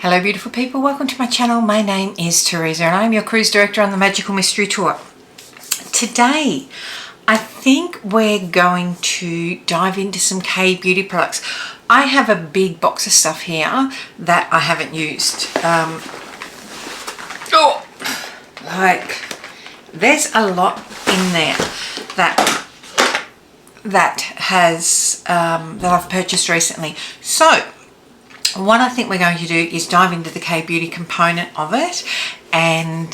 Hello beautiful people, welcome to my channel. My name is Teresa and I'm your cruise director on the Magical Mystery Tour. Today I think we're going to dive into some K beauty products. I have a big box of stuff here that I haven't used. There's a lot in there that I've purchased recently. So what I think we're going to do is dive into the K beauty component of it and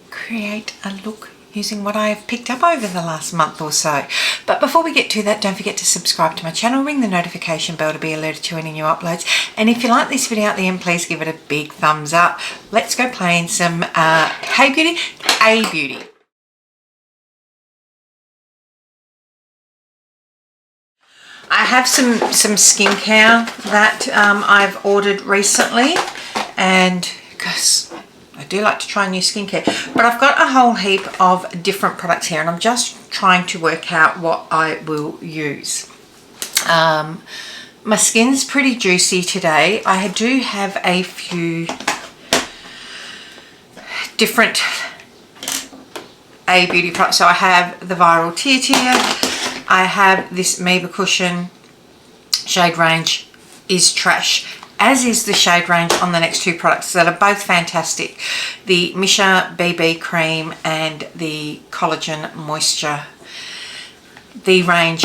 create a look using what I've picked up over the last month or so. But before we get to that, don't forget to subscribe to my channel, ring the notification bell to be alerted to any new uploads, and if you like this video at the end, please give it a big thumbs up. Let's go playing some K beauty, A beauty. I have some skincare that I've ordered recently, and because I do like to try new skincare, but I've got a whole heap of different products here and I'm just trying to work out what I will use. My skin's pretty juicy today. I do have a few different A beauty products. So I have the Viral TirTir, I have this Amoeba Cushion. Shade range is trash, as is the shade range on the next two products that are both fantastic. The Misha BB Cream and the Collagen Moisture. The range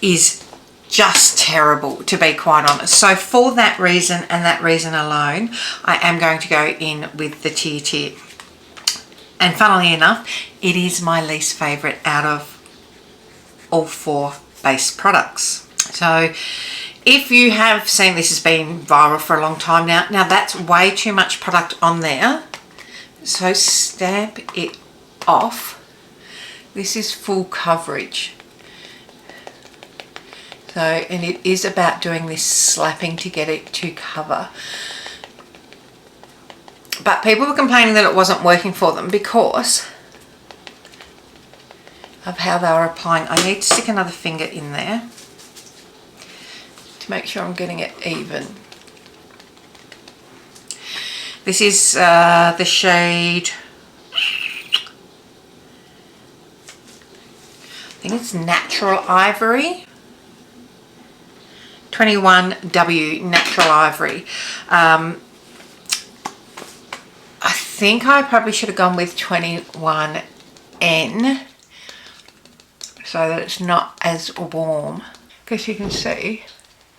is just terrible, to be quite honest. So for that reason and that reason alone, I am going to go in with the TirTir. And funnily enough, it is my least favourite out of all four base products. So if you have seen, this has been viral for a long time now. Now that's way too much product on there. So stamp it off. This is full coverage. So, and it is about doing this slapping to get it to cover. But people were complaining that it wasn't working for them because of how they were applying. I need to stick another finger in there to make sure I'm getting it even. This is the shade, I think it's Natural Ivory, 21W Natural Ivory. I think I probably should have gone with 21N so that it's not as warm, because you can see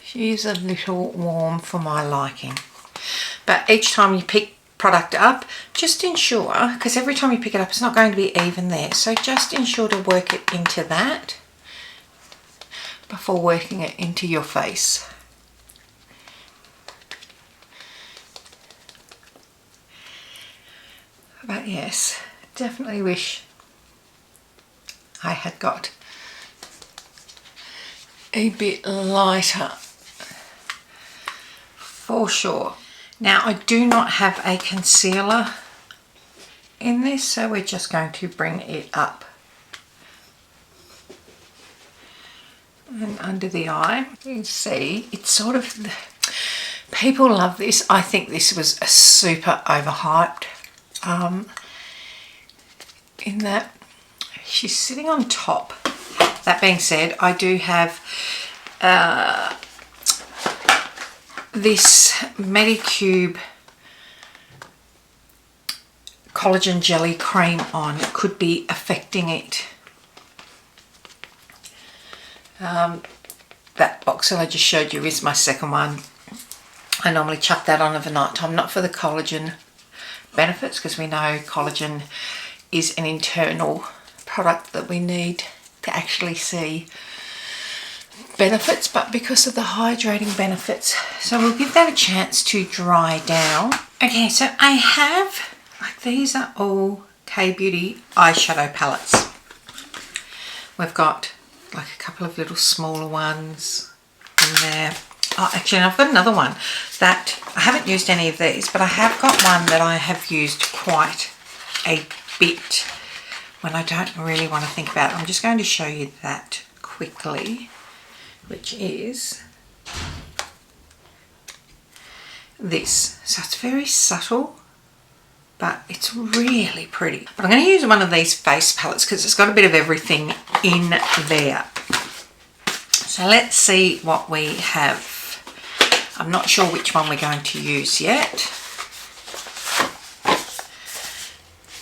she's a little warm for my liking. But each time you pick product up, just ensure, because every time you pick it up it's not going to be even there, so just ensure to work it into that before working it into your face. But yes, definitely wish I had got a bit lighter for sure. Now I do not have a concealer in this, so we're just going to bring it up and under the eye. You can see it's sort of, people love this. I think this was a super overhyped in that she's sitting on top. That being said, I do have this Medicube collagen jelly cream on. It could be affecting it. That box that I just showed you is my second one. I normally chuck that on overnight time, not for the collagen benefits, because we know collagen is an internal product that we need to actually see benefits, but because of the hydrating benefits. So we'll give that a chance to dry down. Okay, so I have, like, these are all K beauty eyeshadow palettes. We've got like a couple of little smaller ones in there. Oh, actually I've got another one that I haven't used any of these, but I have got one that I have used quite a bit when I don't really want to think about it. I'm just going to show you that quickly, which is this. So it's very subtle, but it's really pretty. But I'm going to use one of these face palettes because it's got a bit of everything in there. So let's see what we have. I'm not sure which one we're going to use yet.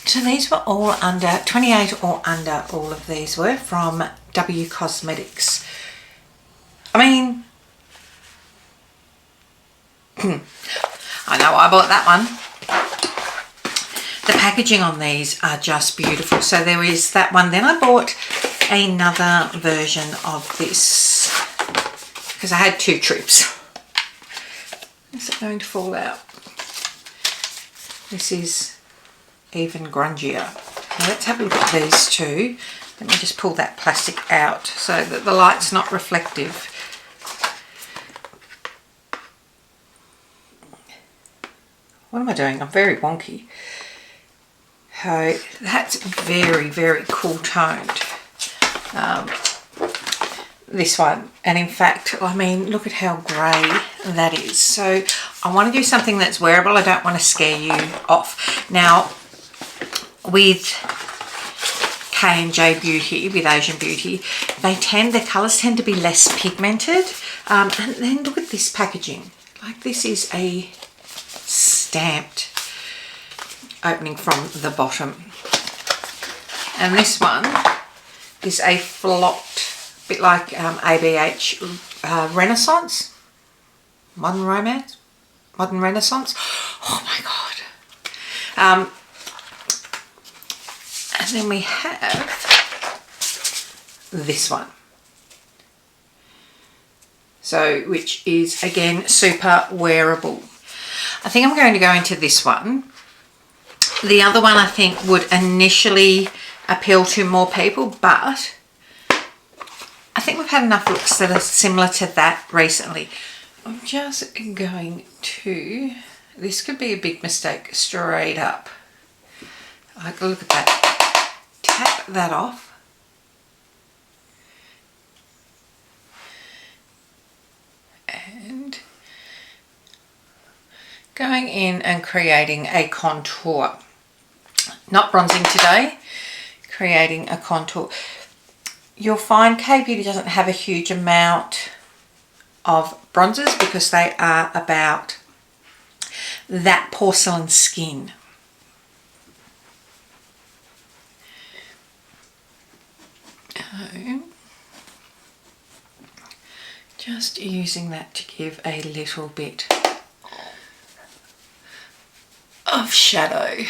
So these were all under 28 or under, all of these were from W Cosmetics. I mean, I know I bought that one. The packaging on these are just beautiful. So there is that one. Then I bought another version of this because I had 2 trips. Is it going to fall out? This is even grungier. Now let's have a look at these two. Let me just pull that plastic out so that the light's not reflective. What am I doing? I'm very wonky. So that's very, very cool toned. This one, and in fact, I mean, look at how grey that is. So I want to do something that's wearable. I don't want to scare you off. Now with K&J Beauty, with Asian Beauty, their colours tend to be less pigmented. And then look at this packaging. Like, this is a stamped opening from the bottom. And this one is a flocked, bit like ABH Renaissance, Modern Romance, Modern Renaissance. Oh my God. And then we have this one. So, which is again super wearable. I think I'm going to go into this one. The other one I think would initially appeal to more people, but I think we've had enough looks that are similar to that recently. I'm just going to, this could be a big mistake straight up. Like, look at that. Tap that off. And going in and creating a contour. Not bronzing today, creating a contour. You'll find K-Beauty doesn't have a huge amount of bronzers because they are about that porcelain skin. Just using that to give a little bit of shadow.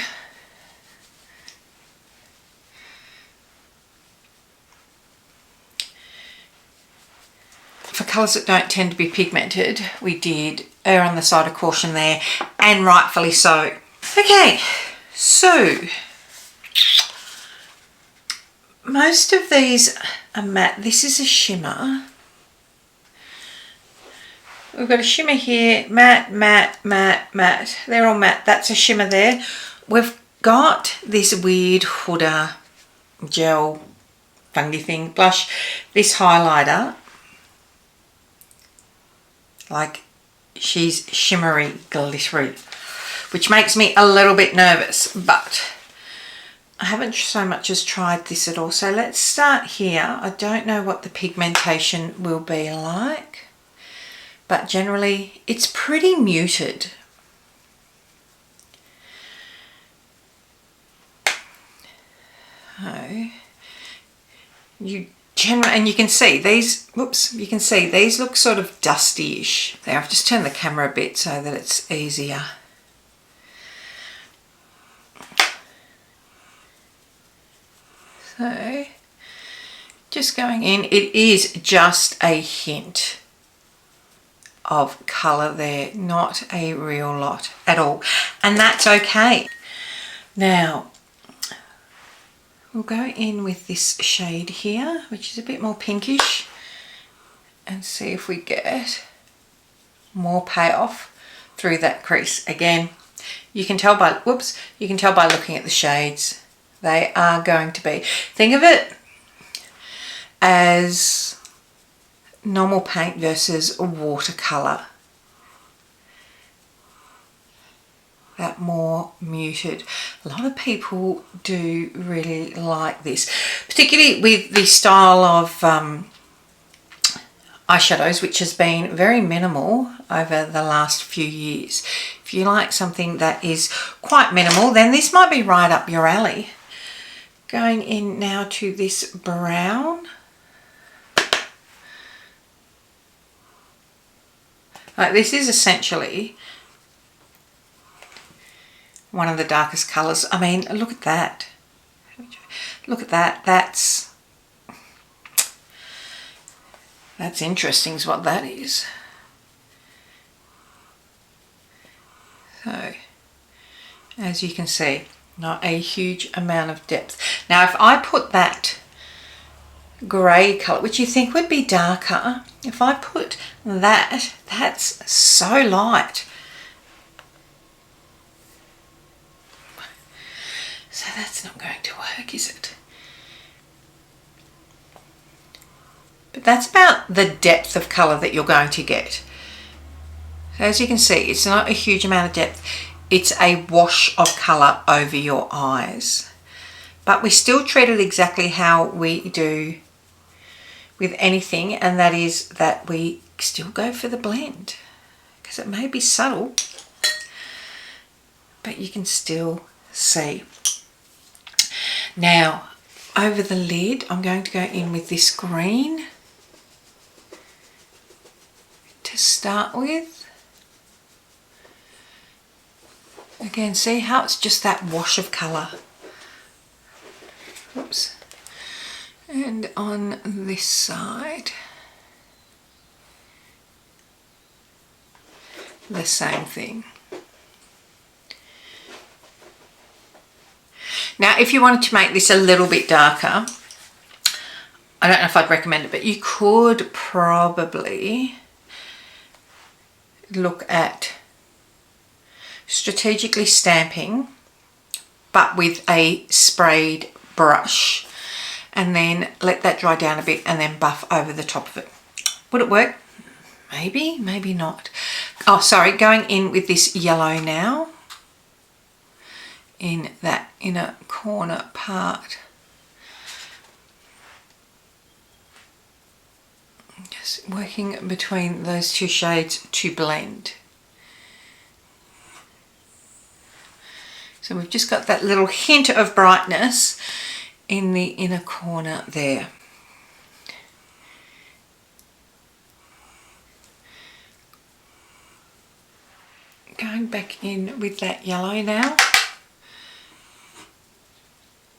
For colours that don't tend to be pigmented, we did err on the side of caution there, and rightfully so. Okay, so most of these are matte. This is a shimmer. We've got a shimmer here, matte, matte, matte, matte. They're all matte. That's a shimmer there. We've got this weird Huda gel funky thing blush. This highlighter, like, she's shimmery, glittery, which makes me a little bit nervous, but I haven't so much as tried this at all. So let's start here. I don't know what the pigmentation will be like, but generally it's pretty muted. So and you can see these, whoops, you can see these look sort of dusty-ish. There, I've just turned the camera a bit so that it's easier. So just going in, it is just a hint of colour there, not a real lot at all, and that's okay. Now we'll go in with this shade here, which is a bit more pinkish, and see if we get more payoff through that crease. Again, you can tell by, whoops, you can tell by looking at the shades. They are going to be, think of it as normal paint versus watercolour. that more muted. A lot of people do really like this, particularly with the style of eyeshadows, which has been very minimal over the last few years. If you like something that is quite minimal, then this might be right up your alley. Going in now to this brown. Like, this is essentially one of the darkest colours. I mean, look at that. Look at that. That's interesting is what that is. So, as you can see, not a huge amount of depth. Now, if I put that grey colour, which you think would be darker, if I put that, that's so light. So that's not going to work, is it? But that's about the depth of colour that you're going to get. So as you can see, it's not a huge amount of depth. It's a wash of colour over your eyes. But we still treat it exactly how we do with anything, and that is that we still go for the blend. Because it may be subtle, but you can still see. Now, over the lid, I'm going to go in with this green to start with. Again, see how it's just that wash of colour. Oops. And on this side, the same thing. Now, if you wanted to make this a little bit darker, I don't know if I'd recommend it, but you could probably look at strategically stamping, but with a sprayed brush, and then let that dry down a bit and then buff over the top of it. Would it work? Maybe, maybe not. Oh, sorry, going in with this yellow now in that inner corner part. Just working between those two shades to blend. So we've just got that little hint of brightness in the inner corner there. Going back in with that yellow now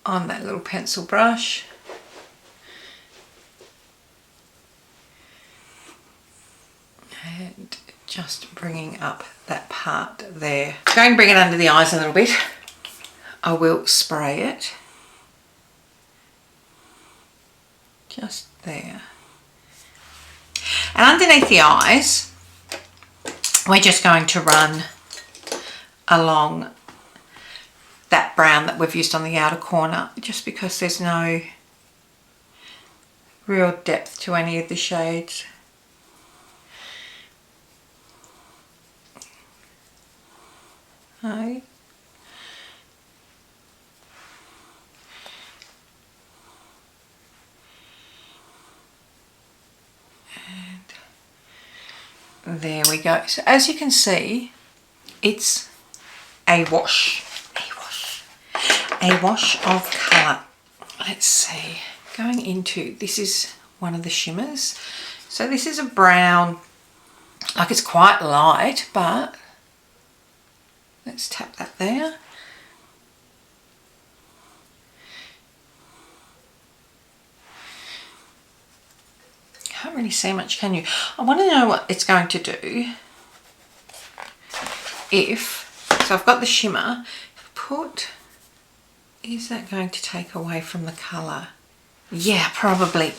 on that little pencil brush. And just bringing up that part there. Going to bring it under the eyes a little bit. I will spray it. Just there. And underneath the eyes, we're just going to run along that brown that we've used on the outer corner, just because there's no real depth to any of the shades. Okay. And there we go. So as you can see, it's a wash of colour. Let's see, going into, this is one of the shimmers. So this is a brown, like it's quite light, but let's tap that there. Can't really see much, can you? I want to know what it's going to do if, so I've got the shimmer, is that going to take away from the colour? Yeah, probably.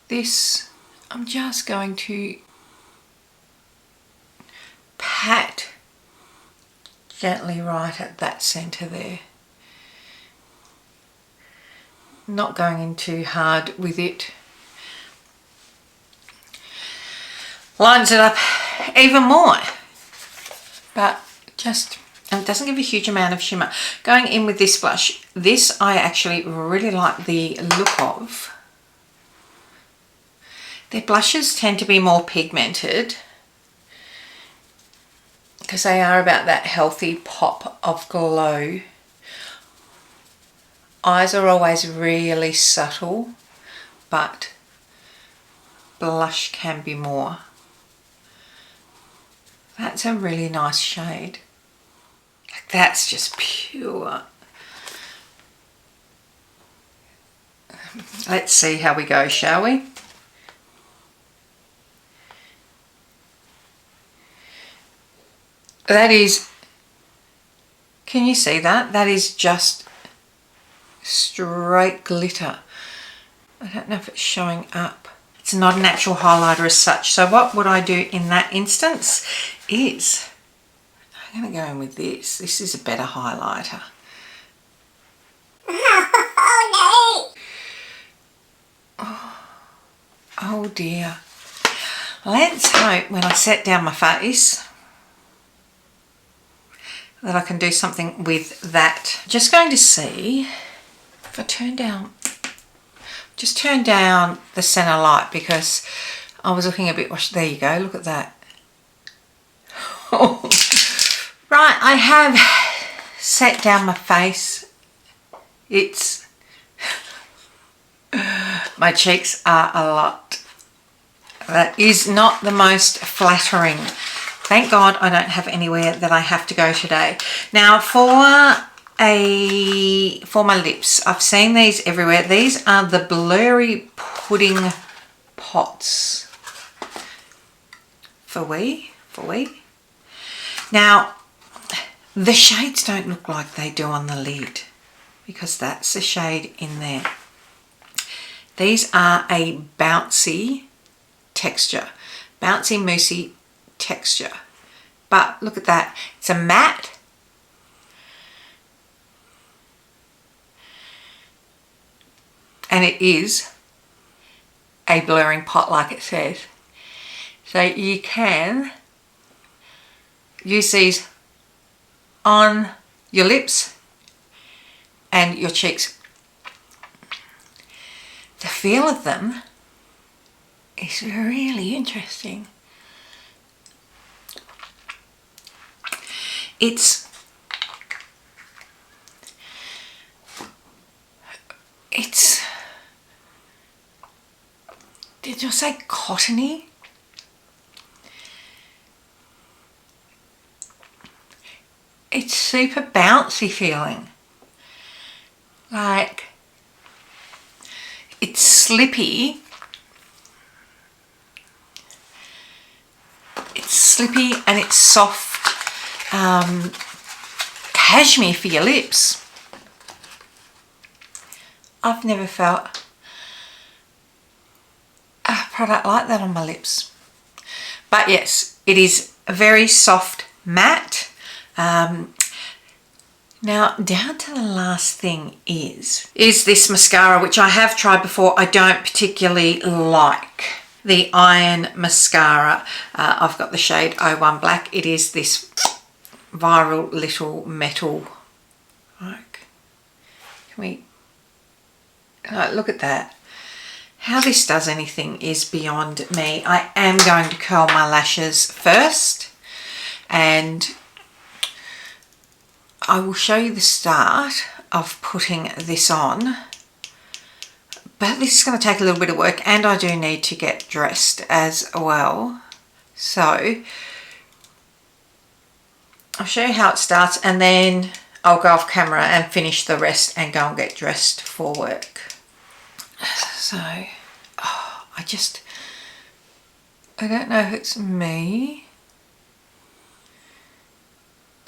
This, I'm just going to pat gently right at that centre there. Not going in too hard with it. Lines it up even more. but just, and it doesn't give a huge amount of shimmer. Going in with this blush, this I actually really like the look of. Their blushes tend to be more pigmented because they are about that healthy pop of glow. Eyes are always really subtle, but blush can be more. That's a really nice shade. Like, that's just pure. Let's see how we go, shall we? That is, can you see that? That is just straight glitter. I don't know if it's showing up. It's not a natural highlighter as such. So what would I do in that instance is, I'm going to go in with this. This is a better highlighter. Oh dear. Let's hope when I set down my face that I can do something with that. Just going to see if I turn down, just turn down the center light because I was looking a bit, there you go, look at that. Right, I have set down my face. It's, my cheeks are a lot. That is not the most flattering. Thank God I don't have anywhere that I have to go today. Now for my lips, I've seen these everywhere. These are the Blurry pudding pots. Fwee. Now the shades don't look like they do on the lid because that's the shade in there. These are a bouncy texture, bouncy moussey texture, but look at that, it's a matte and it is a blurring pot like it says, so you can use these on your lips and your cheeks. The feel of them is really interesting. It's did you say cottony? It's super bouncy feeling. Like, it's slippy. It's slippy and it's soft. Cashmere for your lips. I've never felt a product like that on my lips. But yes, it is a very soft matte. Now down to the last thing is this mascara, which I have tried before. I don't particularly like the Iron Mascara. I've got the shade 01 Black. It is this viral little metal. Like, can we look at that? How this does anything is beyond me. I am going to curl my lashes first, and I will show you the start of putting this on, but this is going to take a little bit of work and I do need to get dressed as well. So I'll show you how it starts and then I'll go off camera and finish the rest and go and get dressed for work. So I don't know if it's me,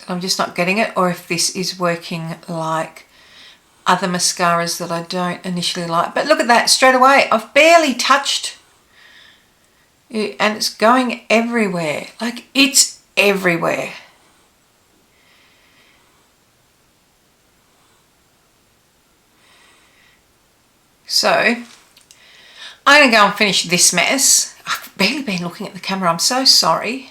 I'm just not getting it, or if this is working like other mascaras that I don't initially like. But look at that, straight away I've barely touched it and it's going everywhere. Like, it's everywhere. So I'm going to go and finish this mess. I've barely been looking at the camera, I'm so sorry.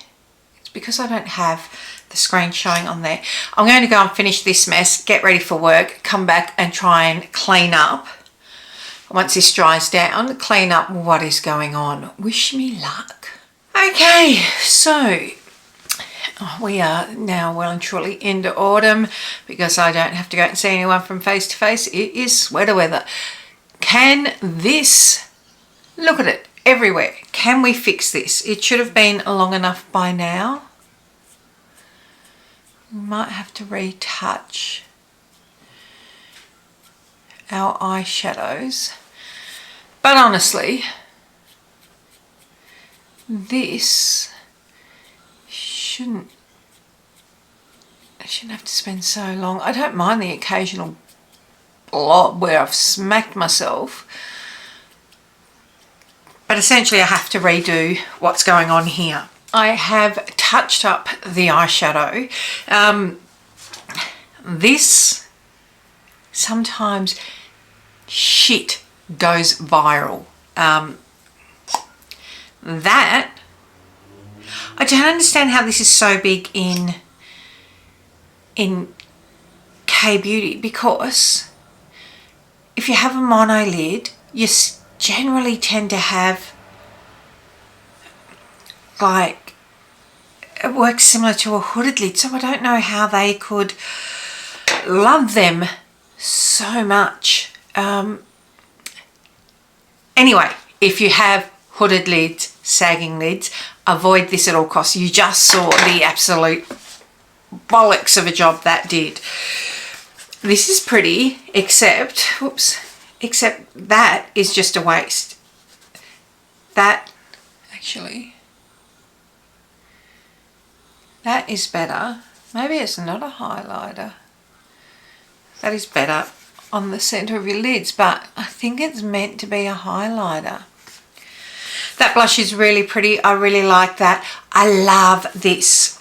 It's because I don't have the screen showing on there, I'm going to go and finish this mess, get ready for work, come back and try and clean up. Once this dries down, clean up what is going on. Wish me luck. Okay, so we are now well and truly into autumn because I don't have to go and see anyone from face to face. It is sweater weather. Can this, look at it everywhere. Can we fix this? It should have been long enough by now. We might have to retouch our eyeshadows. But honestly, this I shouldn't have to spend so long. I don't mind the occasional blob where I've smacked myself, but essentially I have to redo what's going on here. I have touched up the eyeshadow. This sometimes shit goes viral. That I don't understand how this is so big in K-beauty, because if you have a mono lid, you generally tend to have, like, it works similar to a hooded lid, so I don't know how they could love them so much. Anyway, if you have hooded lids, sagging lids, avoid this at all costs. You just saw the absolute bollocks of a job that did. This is pretty, except, whoops, except that is just a waste. That, actually, that is better. Maybe it's not a highlighter. That is better on the centre of your lids, but I think it's meant to be a highlighter. That blush is really pretty. I really like that. I love this.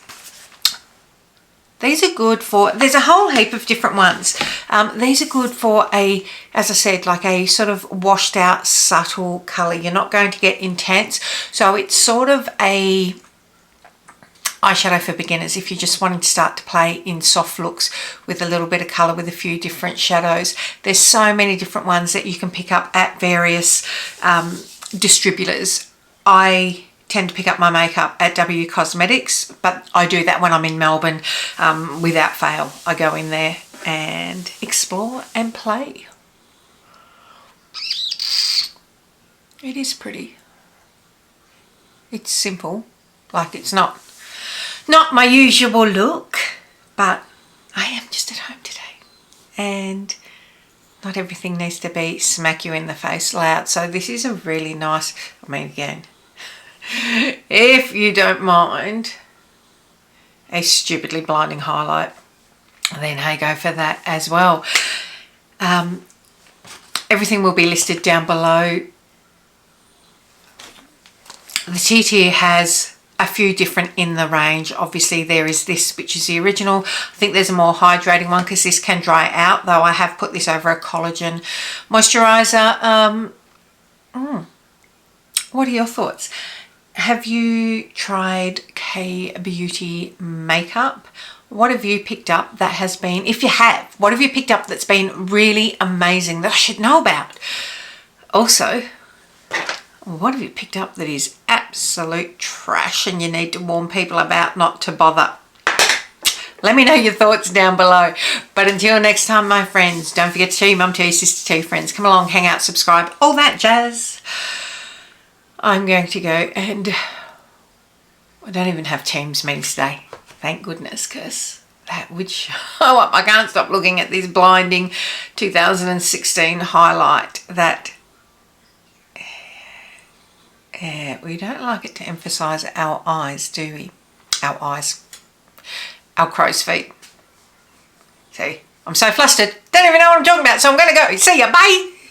These are good for, there's a whole heap of different ones. These are good for a, as I said, like a sort of washed out subtle colour. You're not going to get intense. So it's sort of a eyeshadow for beginners if you're just wanting to start to play in soft looks with a little bit of colour with a few different shadows. There's so many different ones that you can pick up at various distributors. I tend to pick up my makeup at W Cosmetics, but I do that when I'm in Melbourne without fail. I go in there and explore and play. It is pretty. It's simple, like it's not my usual look, but I am just at home today and not everything needs to be smack you in the face loud. So this is a really nice, I mean, again, if you don't mind a stupidly blinding highlight, then hey, go for that as well. Everything will be listed down below. The TirTir has a few different in the range. Obviously there is this, which is the original. I think there's a more hydrating one because this can dry out, though I have put this over a collagen moisturizer. What are your thoughts? Have you tried K-beauty makeup? What have you picked up that has been, if you have, what have you picked up that's been really amazing that I should know about? Also, what have you picked up that is absolute trash and you need to warn people about not to bother? Let me know your thoughts down below. But until next time, my friends, don't forget to tell your mum, tell your sister, tell your friends. Come along, hang out, subscribe, all that jazz. I'm going to go and I don't even have Teams meetings today. Thank goodness, because that would show up. I can't stop looking at this blinding 2016 highlight that we don't like it to emphasise our eyes, do we? Our eyes. Our crow's feet. See, I'm so flustered. Don't even know what I'm talking about, so I'm going to go. See ya. Bye.